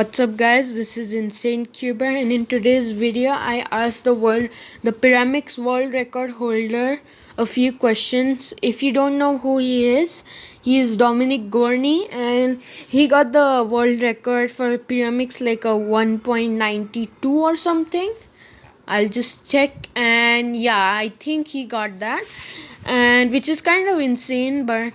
What's up guys, this is Insane Cuber and in today's video I asked the Pyramix world record holder a few questions. If you don't know who he is Dominic Gorney and he got the world record for Pyramix like a 1.92 or something. I'll just check and yeah, I think he got that, and which is kind of insane, but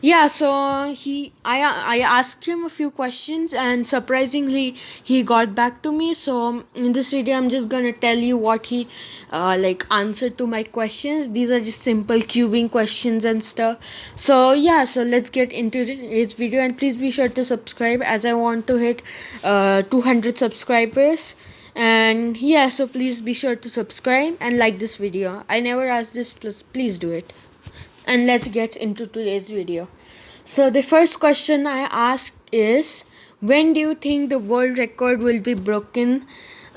yeah. So I asked him a few questions and surprisingly he got back to me. So in this video I'm just gonna tell you what he answered to my questions. These are just simple cubing questions and stuff. So yeah, so let's get into this video, and please be sure to subscribe as I want to hit 200 subscribers. And yeah, so please be sure to subscribe and like this video. I never asked this, please do it. And let's get into today's video. So the first question I asked is, when do you think the world record will be broken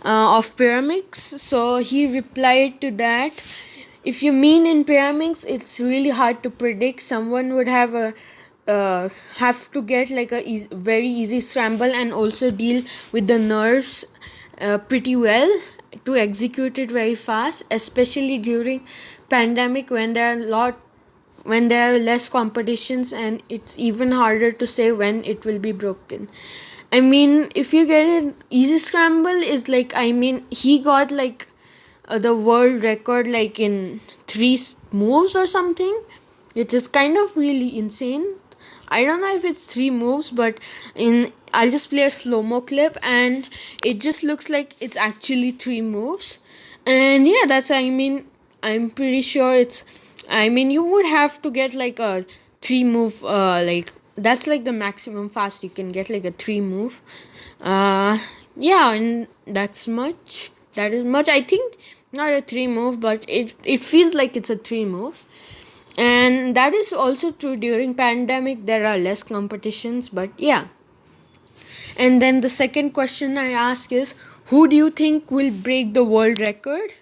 of Pyramix? So he replied to that, if you mean in Pyramix, it's really hard to predict. Someone would have to get like a very easy scramble and also deal with the nerves pretty well to execute it very fast, especially during pandemic when there are less competitions, and it's even harder to say when it will be broken. I mean, if you get an easy scramble, is like, I mean, he got like the world record like in 3 moves or something, which is kind of really insane. I don't know if it's 3 moves, but I'll just play a slow-mo clip and it just looks like it's actually 3 moves. And yeah, I'm pretty sure you would have to get like a 3 move, that's like the maximum fast you can get, like a 3 move. Yeah, and that is much, I think. Not a 3 move, but it feels like it's a 3 move. And that is also true during pandemic. There are less competitions, but yeah. And then the second question I ask is, who do you think will break the world record?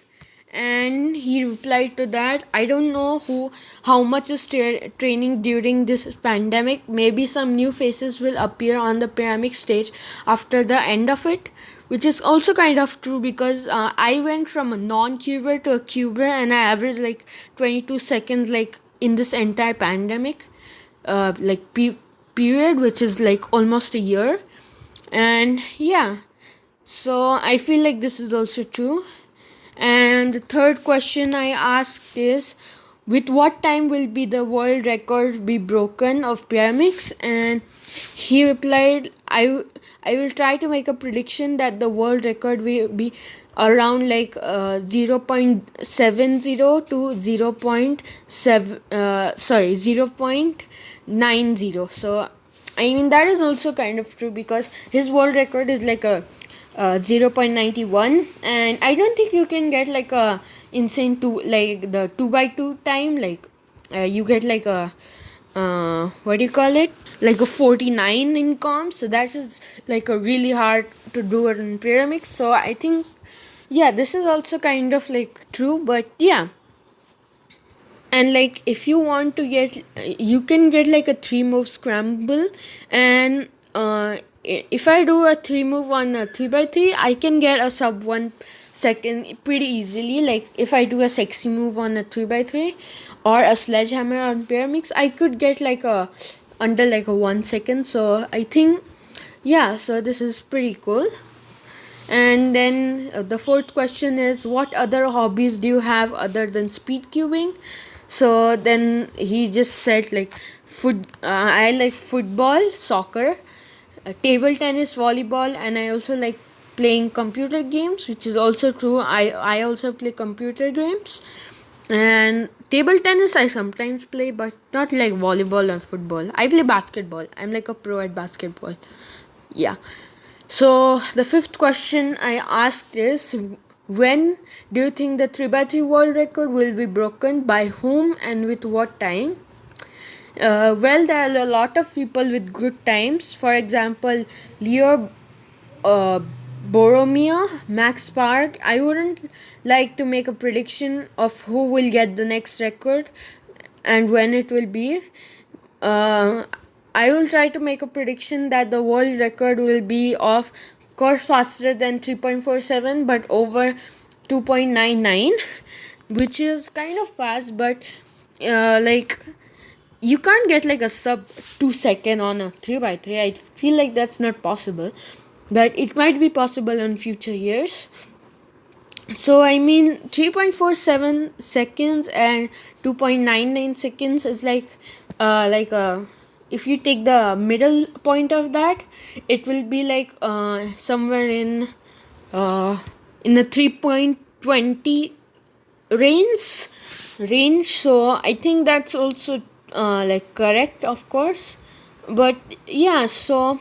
And he replied to that, I don't know how much is training during this pandemic. Maybe some new faces will appear on the Pyramix stage after the end of it, which is also kind of true, because I went from a non-cuber to a cuber and I averaged like 22 seconds like in this entire pandemic period, which is like almost a year. And yeah, so I feel like this is also true. And the third question I asked is, with what time will be the world record be broken of Pyramix? And he replied, I will try to make a prediction that the world record will be around like 0.70 to 0.90. So I mean, that is also kind of true, because his world record is like a 0.91, and I don't think you can get like a insane like the 2x2 time, like you get like a what do you call it, like a 49 in comps. So that is like a really hard to do it in Pyramix. So I think, yeah, this is also kind of like true. But yeah, and like if you want to get, you can get like a 3 move scramble, and if I do a 3 move on a 3x3, I can get a sub 1 second pretty easily. Like if I do a sexy move on a 3x3 or a sledgehammer on Pyramix, I could get like a under like a 1 second. So I think, yeah, so this is pretty cool. And then the fourth question is, what other hobbies do you have other than speed cubing? So then he just said like I like football, soccer, table tennis, volleyball, and I also like playing computer games, which is also true. I also play computer games, and table tennis I sometimes play, but not like volleyball or football. I play basketball. I'm like a pro at basketball. Yeah. So the fifth question I asked is, when do you think the 3x3 world record will be broken, by whom, and with what time? Well, there are a lot of people with good times. For example, Leo Boromir, Max Park. I wouldn't like to make a prediction of who will get the next record and when it will be. I will try to make a prediction that the world record will be of course faster than 3.47 but over 2.99, which is kind of fast, but like you can't get like a sub 2 second on a 3x3. I feel like that's not possible, but it might be possible in future years. So I mean 3.47 seconds and 2.99 seconds is like if you take the middle point of that, it will be like somewhere uh in the 3.20 range. So I think that's also like correct, of course. But yeah, so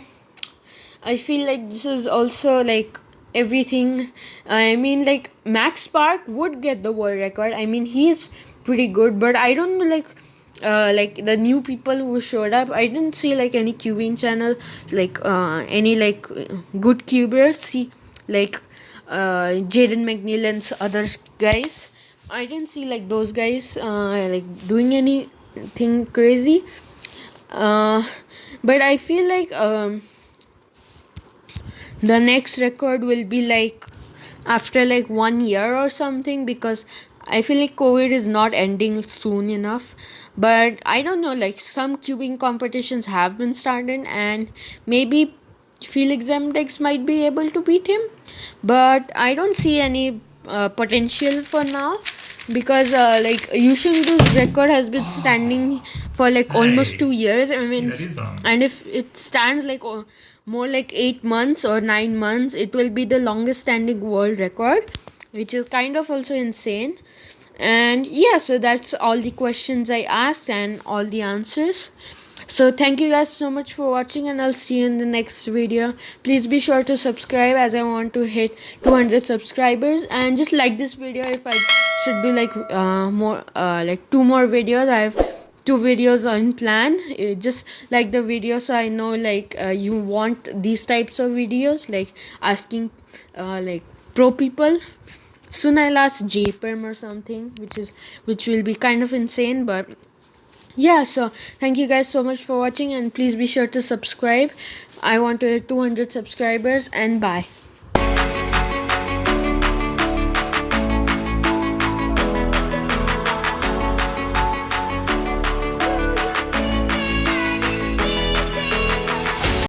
I feel like this is also like everything. I mean, like Max Park would get the world record. I mean, he's pretty good, but I don't know, like the new people who showed up. I didn't see like any cubing channel, like any like good cubers. See, like Jaden McNeil and other guys. I didn't see like those guys like doing anything crazy. Uh, but I feel like the next record will be like after like 1 year or something, because I feel like COVID is not ending soon enough. But I don't know, like some cubing competitions have been started, and maybe Felix Zemdex might be able to beat him, but I don't see any potential for now, because like Yushindu's record has been standing for like almost 2 years. I mean, and if it stands like more like 8 months or 9 months, it will be the longest standing world record, which is kind of also insane. And yeah, so that's all the questions I asked and all the answers. So thank you guys so much for watching, and I'll see you in the next video. Please be sure to subscribe, as I want to hit 200 subscribers, and just like this video if I should be like more like 2 more videos. I have 2 videos on plan. Just like the video, so I know like you want these types of videos, like asking like pro people. Soon I'll ask JPerm or something, which will be kind of insane. But yeah, so thank you guys so much for watching, and please be sure to subscribe. I want to hit 200 subscribers, and bye.